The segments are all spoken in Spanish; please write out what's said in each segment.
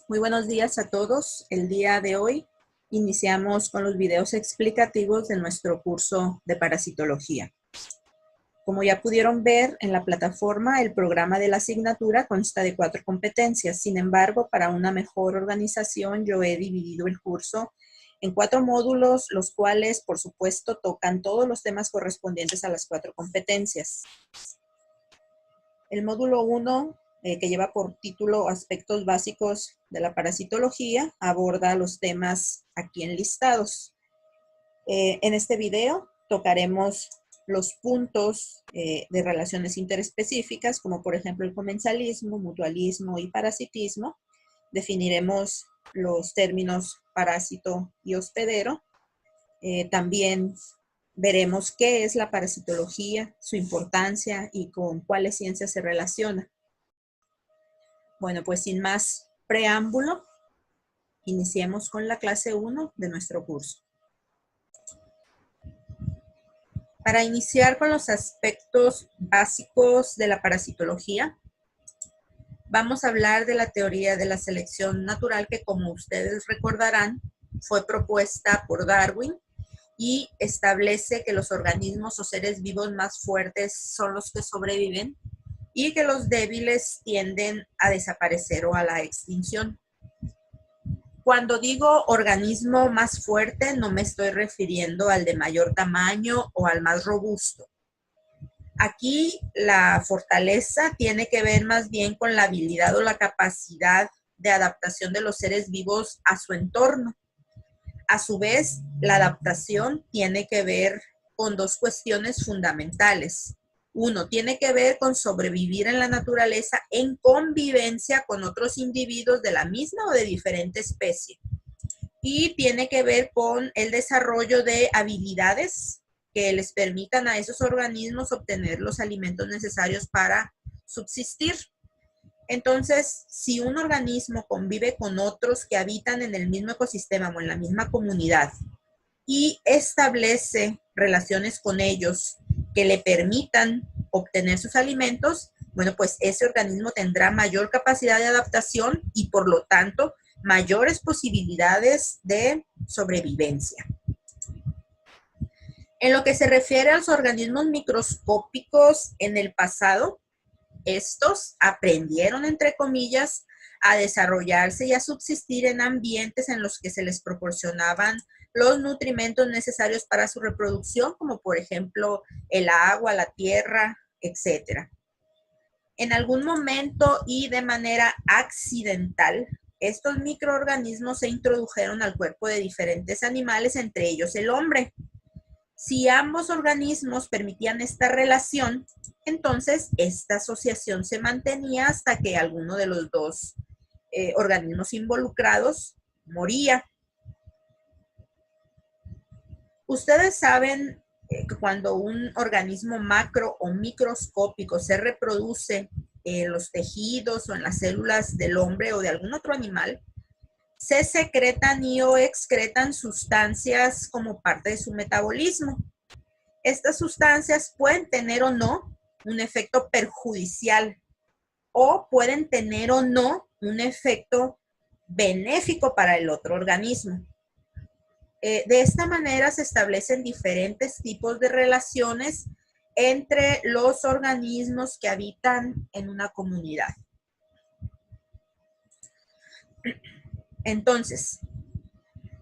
Muy buenos días a todos. El día de hoy iniciamos con los videos explicativos de nuestro curso de parasitología. Como ya pudieron ver en la plataforma, el programa de la asignatura consta de 4 competencias. Sin embargo, para una mejor organización, yo he dividido el curso en 4 módulos, los cuales, por supuesto, tocan todos los temas correspondientes a las 4 competencias. El módulo 1, que lleva por título Aspectos básicos de la parasitología, aborda los temas aquí enlistados. En este video tocaremos los puntos de relaciones interespecíficas, como por ejemplo el comensalismo, mutualismo y parasitismo. Definiremos los términos parásito y hospedero. También veremos qué es la parasitología, su importancia y con cuáles ciencias se relaciona. Bueno, pues sin más preámbulo, iniciemos con la clase 1 de nuestro curso. Para iniciar con los aspectos básicos de la parasitología, vamos a hablar de la teoría de la selección natural que, como ustedes recordarán, fue propuesta por Darwin y establece que los organismos o seres vivos más fuertes son los que sobreviven y que los débiles tienden a desaparecer o a la extinción. Cuando digo organismo más fuerte, no me estoy refiriendo al de mayor tamaño o al más robusto. Aquí la fortaleza tiene que ver más bien con la habilidad o la capacidad de adaptación de los seres vivos a su entorno. A su vez, la adaptación tiene que ver con 2 cuestiones fundamentales. Uno, tiene que ver con sobrevivir en la naturaleza en convivencia con otros individuos de la misma o de diferente especie. Y tiene que ver con el desarrollo de habilidades que les permitan a esos organismos obtener los alimentos necesarios para subsistir. Entonces, si un organismo convive con otros que habitan en el mismo ecosistema o en la misma comunidad y establece relaciones con ellos que le permitan obtener sus alimentos, bueno, pues ese organismo tendrá mayor capacidad de adaptación y por lo tanto mayores posibilidades de sobrevivencia. En lo que se refiere a los organismos microscópicos en el pasado, estos aprendieron, entre comillas, a desarrollarse y a subsistir en ambientes en los que se les proporcionaban los nutrimentos necesarios para su reproducción, como por ejemplo el agua, la tierra, etc. En algún momento y de manera accidental, estos microorganismos se introdujeron al cuerpo de diferentes animales, entre ellos el hombre. Si ambos organismos permitían esta relación, entonces esta asociación se mantenía hasta que alguno de los 2 organismos involucrados moría. Ustedes saben que cuando un organismo macro o microscópico se reproduce en los tejidos o en las células del hombre o de algún otro animal, se secretan y o excretan sustancias como parte de su metabolismo. Estas sustancias pueden tener o no un efecto perjudicial o pueden tener o no un efecto benéfico para el otro organismo. De esta manera se establecen diferentes tipos de relaciones entre los organismos que habitan en una comunidad. Entonces,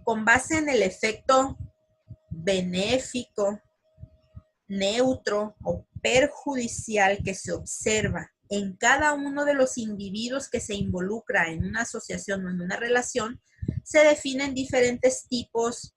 con base en el efecto benéfico, neutro o perjudicial que se observa en cada uno de los individuos que se involucra en una asociación o en una relación, se definen diferentes tipos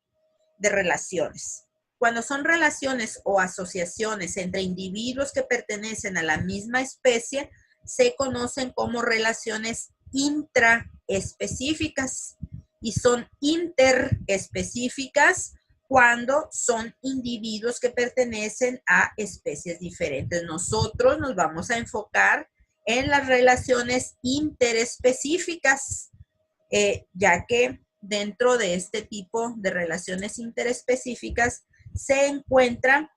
de relaciones. Cuando son relaciones o asociaciones entre individuos que pertenecen a la misma especie, se conocen como relaciones intraespecíficas y son interespecíficas cuando son individuos que pertenecen a especies diferentes. Nosotros nos vamos a enfocar en las relaciones interespecíficas, ya que dentro de este tipo de relaciones interespecíficas se encuentra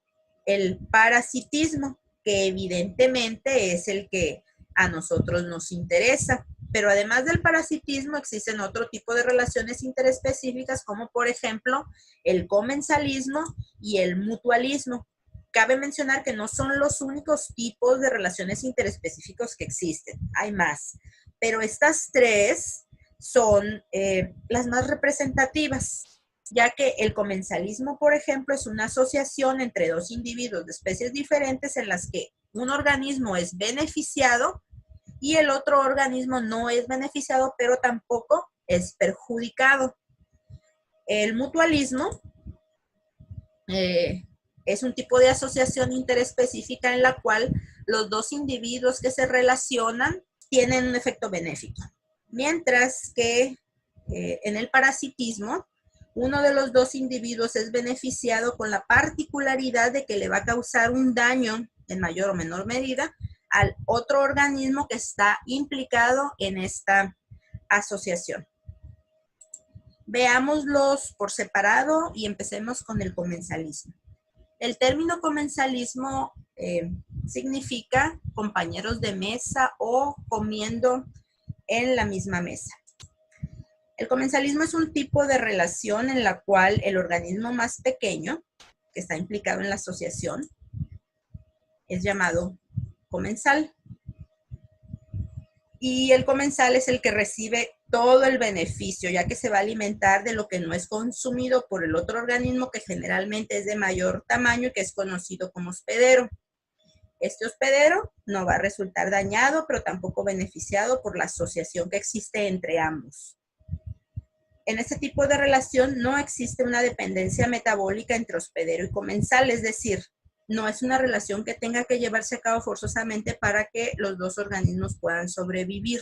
el parasitismo, que evidentemente es el que a nosotros nos interesa. Pero además del parasitismo existen otro tipo de relaciones interespecíficas como por ejemplo el comensalismo y el mutualismo. Cabe mencionar que no son los únicos tipos de relaciones interespecíficos que existen, hay más, pero estas tres son las más representativas, ya que el comensalismo, por ejemplo, es una asociación entre dos individuos de especies diferentes en las que un organismo es beneficiado y el otro organismo no es beneficiado, pero tampoco es perjudicado. El mutualismo es un tipo de asociación interespecífica en la cual los dos individuos que se relacionan tienen un efecto benéfico. Mientras que en el parasitismo, uno de los dos individuos es beneficiado con la particularidad de que le va a causar un daño en mayor o menor medida al otro organismo que está implicado en esta asociación. Veámoslos por separado y empecemos con el comensalismo. El término comensalismo significa compañeros de mesa o comiendo en la misma mesa. El comensalismo es un tipo de relación en la cual el organismo más pequeño, que está implicado en la asociación, es llamado comensal. Y el comensal es el que recibe todo el beneficio, ya que se va a alimentar de lo que no es consumido por el otro organismo, que generalmente es de mayor tamaño y que es conocido como hospedero. Este hospedero no va a resultar dañado, pero tampoco beneficiado por la asociación que existe entre ambos. En este tipo de relación no existe una dependencia metabólica entre hospedero y comensal, es decir, no es una relación que tenga que llevarse a cabo forzosamente para que los dos organismos puedan sobrevivir.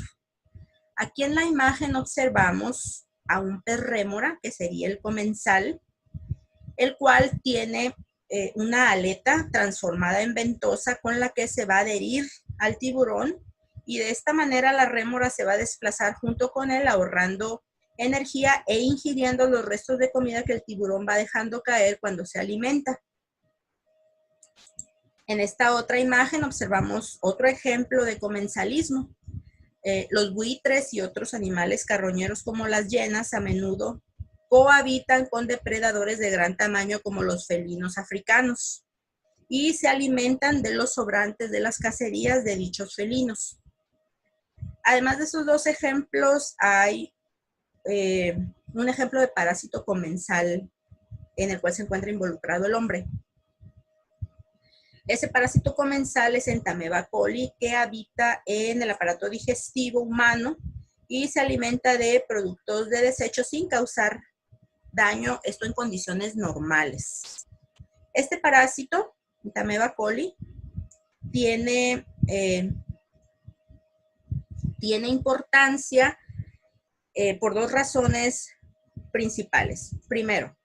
Aquí en la imagen observamos a un pez rémora, que sería el comensal, el cual tiene una aleta transformada en ventosa con la que se va a adherir al tiburón y de esta manera la rémora se va a desplazar junto con él ahorrando energía e ingiriendo los restos de comida que el tiburón va dejando caer cuando se alimenta. En esta otra imagen observamos otro ejemplo de comensalismo. Los buitres y otros animales carroñeros como las hienas a menudo cohabitan con depredadores de gran tamaño como los felinos africanos y se alimentan de los sobrantes de las cacerías de dichos felinos. Además de esos dos ejemplos, hay un ejemplo de parásito comensal en el cual se encuentra involucrado el hombre. Ese parásito comensal es Entamoeba coli, que habita en el aparato digestivo humano y se alimenta de productos de desecho sin causar daño, esto en condiciones normales. Este parásito, Entamoeba coli, tiene importancia por dos razones principales. Primero,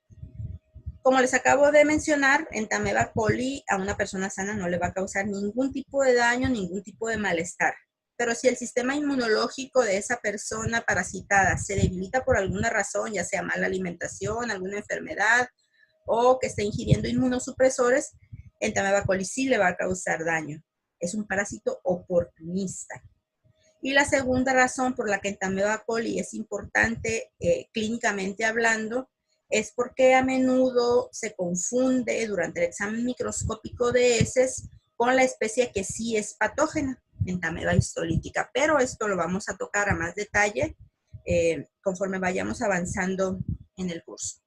como les acabo de mencionar, Entamoeba coli a una persona sana no le va a causar ningún tipo de daño, ningún tipo de malestar. Pero si el sistema inmunológico de esa persona parasitada se debilita por alguna razón, ya sea mala alimentación, alguna enfermedad o que esté ingiriendo inmunosupresores, Entamoeba coli sí le va a causar daño. Es un parásito oportunista. Y la segunda razón por la que Entamoeba coli es importante clínicamente hablando es porque a menudo se confunde durante el examen microscópico de heces con la especie que sí es patógena, Entamoeba histolítica, pero esto lo vamos a tocar a más detalle conforme vayamos avanzando en el curso.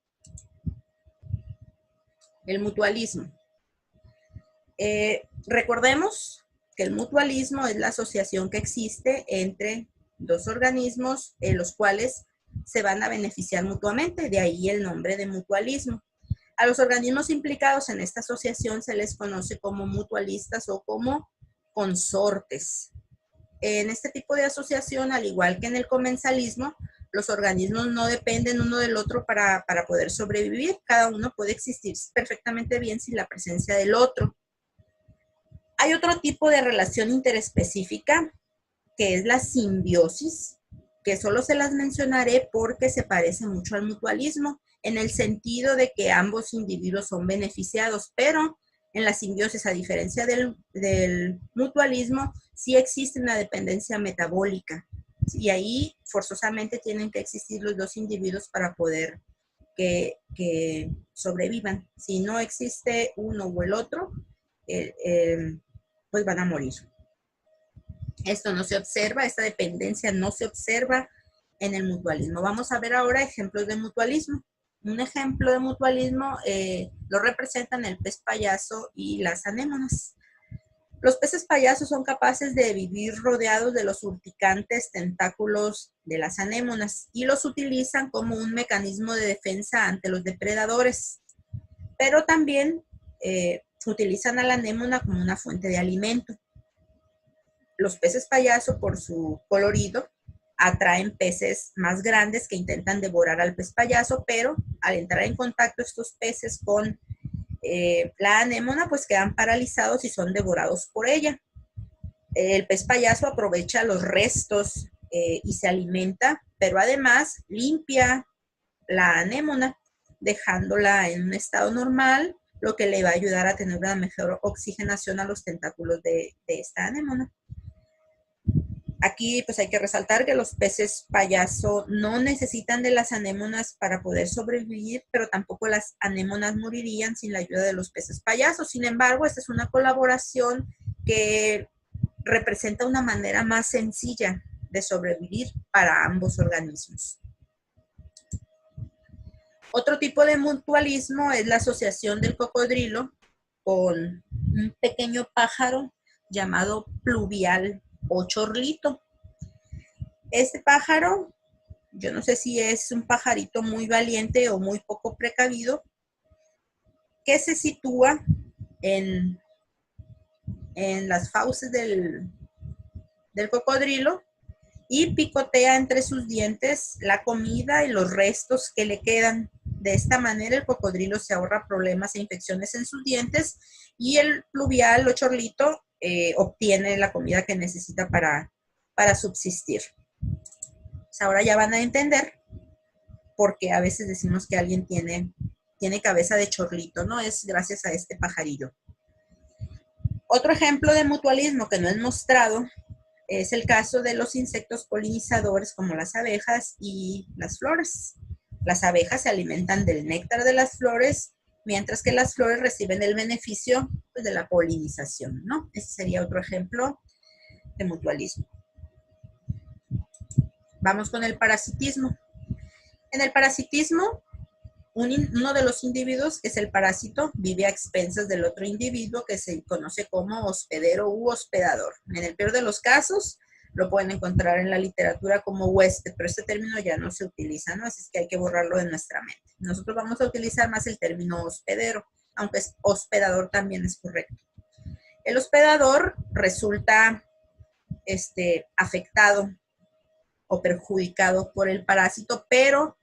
El mutualismo. Recordemos que el mutualismo es la asociación que existe entre dos organismos en los cuales se van a beneficiar mutuamente, de ahí el nombre de mutualismo. A los organismos implicados en esta asociación se les conoce como mutualistas o como consortes. En este tipo de asociación, al igual que en el comensalismo, los organismos no dependen uno del otro para poder sobrevivir. Cada uno puede existir perfectamente bien sin la presencia del otro. Hay otro tipo de relación interespecífica que es la simbiosis, que solo se las mencionaré porque se parece mucho al mutualismo, en el sentido de que ambos individuos son beneficiados, pero en la simbiosis, a diferencia del mutualismo, sí existe una dependencia metabólica. Y ahí forzosamente tienen que existir los dos individuos para poder que sobrevivan. Si no existe uno o el otro, pues van a morir. Esto no se observa, esta dependencia no se observa en el mutualismo. Vamos a ver ahora ejemplos de mutualismo. Un ejemplo de mutualismo lo representan el pez payaso y las anémonas. Los peces payasos son capaces de vivir rodeados de los urticantes tentáculos de las anémonas y los utilizan como un mecanismo de defensa ante los depredadores, pero también utilizan a la anémona como una fuente de alimento. Los peces payaso, por su colorido, atraen peces más grandes que intentan devorar al pez payaso, pero al entrar en contacto estos peces con la anémona, pues quedan paralizados y son devorados por ella. El pez payaso aprovecha los restos y se alimenta, pero además limpia la anémona, dejándola en un estado normal, lo que le va a ayudar a tener una mejor oxigenación a los tentáculos de esta anémona. Aquí pues hay que resaltar que los peces payaso no necesitan de las anémonas para poder sobrevivir, pero tampoco las anémonas morirían sin la ayuda de los peces payasos. Sin embargo, esta es una colaboración que representa una manera más sencilla de sobrevivir para ambos organismos. Otro tipo de mutualismo es la asociación del cocodrilo con un pequeño pájaro llamado pluvial o chorlito. Este pájaro, yo no sé si es un pajarito muy valiente o muy poco precavido, que se sitúa en las fauces del cocodrilo y picotea entre sus dientes la comida y los restos que le quedan. De esta manera el cocodrilo se ahorra problemas e infecciones en sus dientes y el pluvial o chorlito obtiene la comida que necesita para subsistir. Pues ahora ya van a entender por qué a veces decimos que alguien tiene cabeza de chorlito, ¿no? Es gracias a este pajarillo. Otro ejemplo de mutualismo que no es mostrado es el caso de los insectos polinizadores como las abejas y las flores. Las abejas se alimentan del néctar de las flores, mientras que las flores reciben el beneficio pues, de la polinización, ¿no? Ese sería otro ejemplo de mutualismo. Vamos con el parasitismo. En el parasitismo, uno de los individuos, que es el parásito, vive a expensas del otro individuo que se conoce como hospedero u hospedador. En el peor de los casos, lo pueden encontrar en la literatura como huésped, pero este término ya no se utiliza, ¿no? Así es que hay que borrarlo de nuestra mente. Nosotros vamos a utilizar más el término hospedero, aunque hospedador también es correcto. El hospedador resulta afectado o perjudicado por el parásito, pero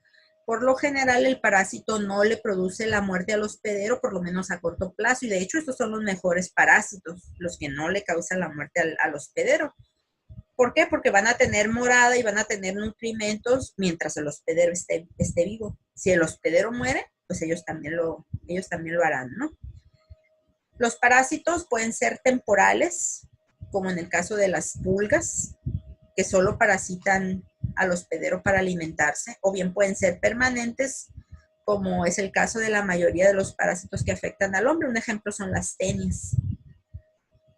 por lo general el parásito no le produce la muerte al hospedero, por lo menos a corto plazo, y de hecho estos son los mejores parásitos, los que no le causan la muerte al hospedero. ¿Por qué? Porque van a tener morada y van a tener nutrimentos mientras el hospedero esté vivo. Si el hospedero muere, pues ellos también lo harán, ¿no? Los parásitos pueden ser temporales, como en el caso de las pulgas, que solo parasitan al hospedero para alimentarse, o bien pueden ser permanentes, como es el caso de la mayoría de los parásitos que afectan al hombre. Un ejemplo son las tenias.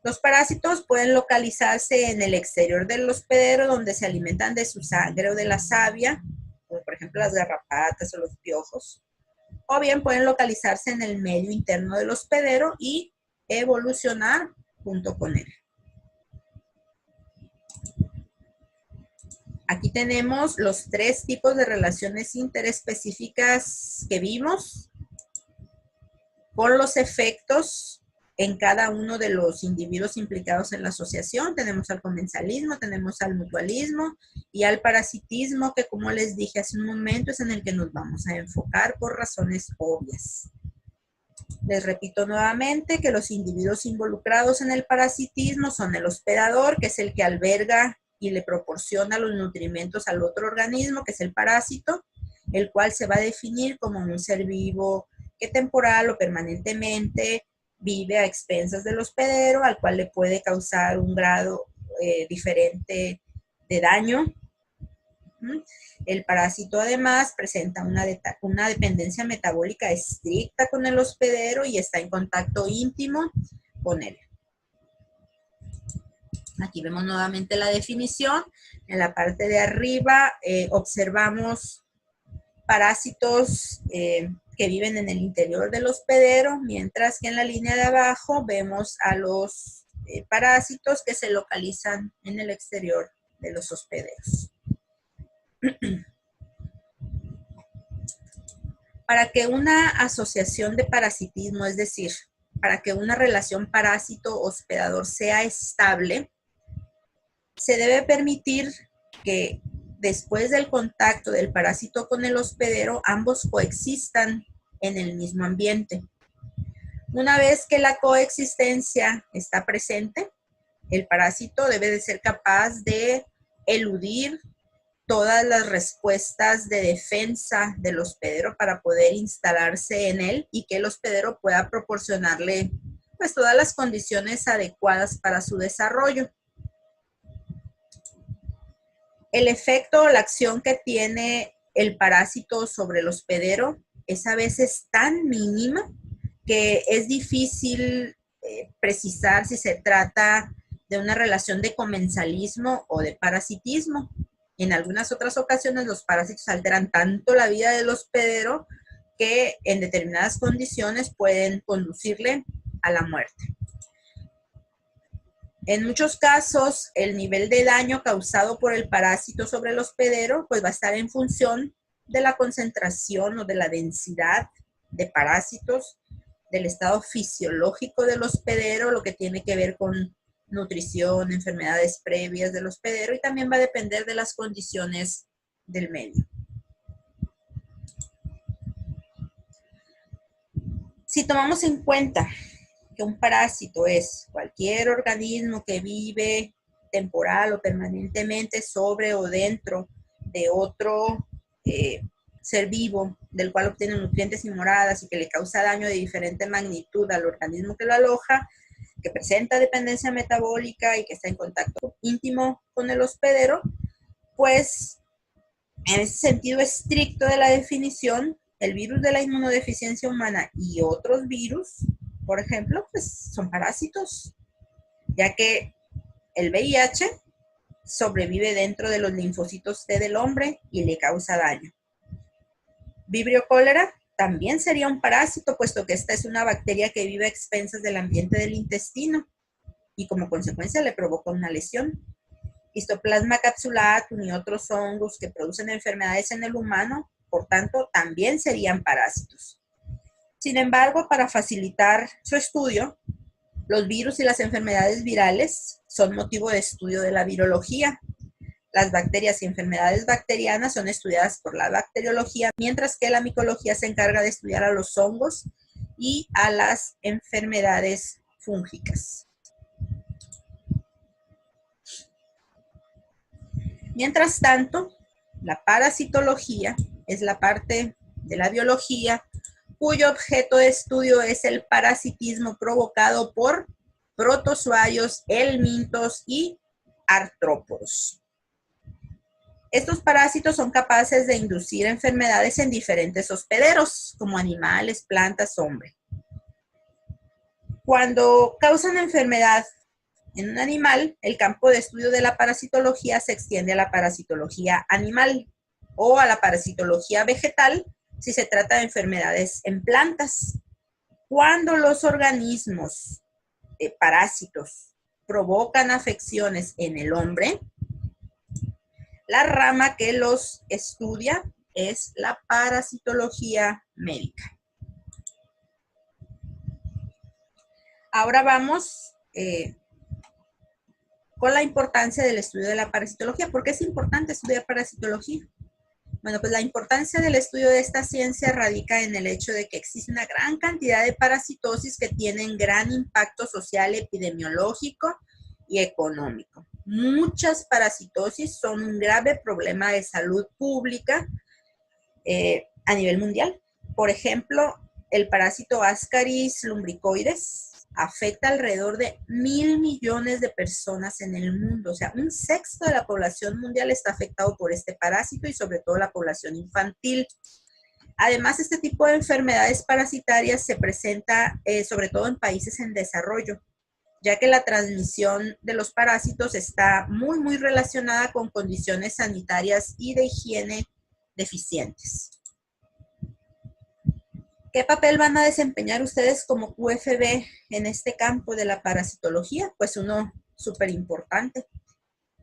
Los parásitos pueden localizarse en el exterior del hospedero, donde se alimentan de su sangre o de la savia, como por ejemplo las garrapatas o los piojos, o bien pueden localizarse en el medio interno del hospedero y evolucionar junto con él. Aquí tenemos los 3 tipos de relaciones interespecíficas que vimos con los efectos en cada uno de los individuos implicados en la asociación. Tenemos al comensalismo, tenemos al mutualismo y al parasitismo, que como les dije hace un momento es en el que nos vamos a enfocar por razones obvias. Les repito nuevamente que los individuos involucrados en el parasitismo son el hospedador, que es el que alberga y le proporciona los nutrimentos al otro organismo, que es el parásito, el cual se va a definir como un ser vivo que temporal o permanentemente vive a expensas del hospedero, al cual le puede causar un grado diferente de daño El parásito además presenta una dependencia metabólica estricta con el hospedero y está en contacto íntimo con él. Aquí vemos nuevamente la definición. En la parte de arriba observamos parásitos que viven en el interior del hospedero, mientras que en la línea de abajo vemos a los parásitos que se localizan en el exterior de los hospederos. Para que una asociación de parasitismo, es decir, para que una relación parásito-hospedador sea estable, se debe permitir que después del contacto del parásito con el hospedero, ambos coexistan en el mismo ambiente. Una vez que la coexistencia está presente, el parásito debe de ser capaz de eludir todas las respuestas de defensa del hospedero para poder instalarse en él y que el hospedero pueda proporcionarle pues todas las condiciones adecuadas para su desarrollo. El efecto o la acción que tiene el parásito sobre el hospedero es a veces tan mínima que es difícil precisar si se trata de una relación de comensalismo o de parasitismo. En algunas otras ocasiones los parásitos alteran tanto la vida del hospedero que en determinadas condiciones pueden conducirle a la muerte. En muchos casos, el nivel de daño causado por el parásito sobre el hospedero pues va a estar en función de la concentración o de la densidad de parásitos, del estado fisiológico del hospedero, lo que tiene que ver con nutrición, enfermedades previas del hospedero, y también va a depender de las condiciones del medio. Si tomamos en cuenta que un parásito es cualquier organismo que vive temporal o permanentemente sobre o dentro de otro ser vivo, del cual obtiene nutrientes y moradas y que le causa daño de diferente magnitud al organismo que lo aloja, que presenta dependencia metabólica y que está en contacto íntimo con el hospedero, pues en ese sentido estricto de la definición, el virus de la inmunodeficiencia humana y otros virus, por ejemplo, pues son parásitos, ya que el VIH sobrevive dentro de los linfocitos T del hombre y le causa daño. Vibrio cólera también sería un parásito, puesto que esta es una bacteria que vive a expensas del ambiente del intestino y como consecuencia le provoca una lesión. Histoplasma capsulatum y otros hongos que producen enfermedades en el humano, por tanto, también serían parásitos. Sin embargo, para facilitar su estudio, los virus y las enfermedades virales son motivo de estudio de la virología. Las bacterias y enfermedades bacterianas son estudiadas por la bacteriología, mientras que la micología se encarga de estudiar a los hongos y a las enfermedades fúngicas. Mientras tanto, la parasitología es la parte de la biología cuyo objeto de estudio es el parasitismo provocado por protozoarios, helmintos y artrópodos. Estos parásitos son capaces de inducir enfermedades en diferentes hospederos, como animales, plantas, hombre. Cuando causan enfermedad en un animal, el campo de estudio de la parasitología se extiende a la parasitología animal o a la parasitología vegetal si se trata de enfermedades en plantas. Cuando los organismos parásitos provocan afecciones en el hombre, la rama que los estudia es la parasitología médica. Ahora vamos con la importancia del estudio de la parasitología. ¿Por qué es importante estudiar parasitología? Bueno, pues la importancia del estudio de esta ciencia radica en el hecho de que existe una gran cantidad de parasitosis que tienen gran impacto social, epidemiológico y económico. Muchas parasitosis son un grave problema de salud pública a nivel mundial. Por ejemplo, el parásito Ascaris lumbricoides afecta alrededor de 1.000 millones de personas en el mundo. O sea, un sexto de la población mundial está afectado por este parásito y sobre todo la población infantil. Además, este tipo de enfermedades parasitarias se presenta sobre todo en países en desarrollo, ya que la transmisión de los parásitos está muy relacionada con condiciones sanitarias y de higiene deficientes. ¿Qué papel van a desempeñar ustedes como QFB en este campo de la parasitología? Pues uno súper importante,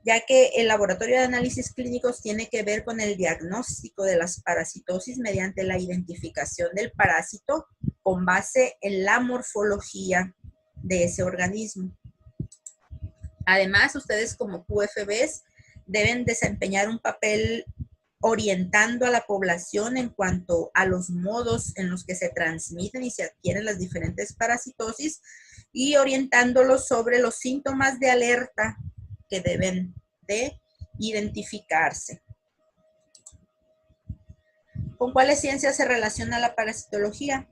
ya que el laboratorio de análisis clínicos tiene que ver con el diagnóstico de las parasitosis mediante la identificación del parásito con base en la morfología de ese organismo. Además, ustedes como QFBs deben desempeñar un papel orientando a la población en cuanto a los modos en los que se transmiten y se adquieren las diferentes parasitosis y orientándolos sobre los síntomas de alerta que deben de identificarse. ¿Con cuáles ciencias se relaciona la parasitología?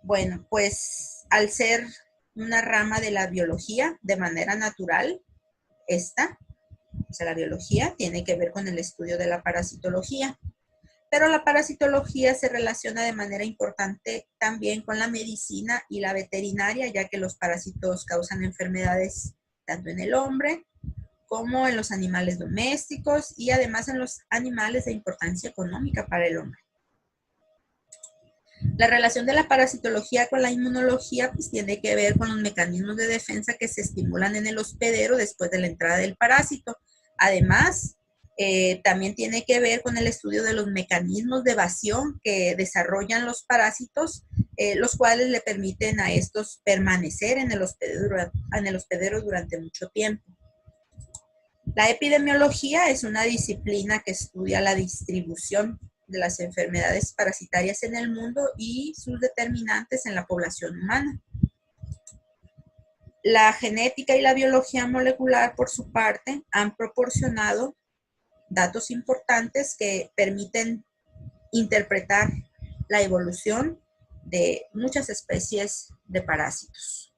Bueno, pues al ser una rama de la biología de manera natural, la biología tiene que ver con el estudio de la parasitología, pero la parasitología se relaciona de manera importante también con la medicina y la veterinaria, ya que los parásitos causan enfermedades tanto en el hombre como en los animales domésticos y además en los animales de importancia económica para el hombre. La relación de la parasitología con la inmunología pues tiene que ver con los mecanismos de defensa que se estimulan en el hospedero después de la entrada del parásito. Además, también tiene que ver con el estudio de los mecanismos de evasión que desarrollan los parásitos, los cuales le permiten a estos permanecer en el hospedero durante mucho tiempo. La epidemiología es una disciplina que estudia la distribución de las enfermedades parasitarias en el mundo y sus determinantes en la población humana. La genética y la biología molecular, por su parte, han proporcionado datos importantes que permiten interpretar la evolución de muchas especies de parásitos.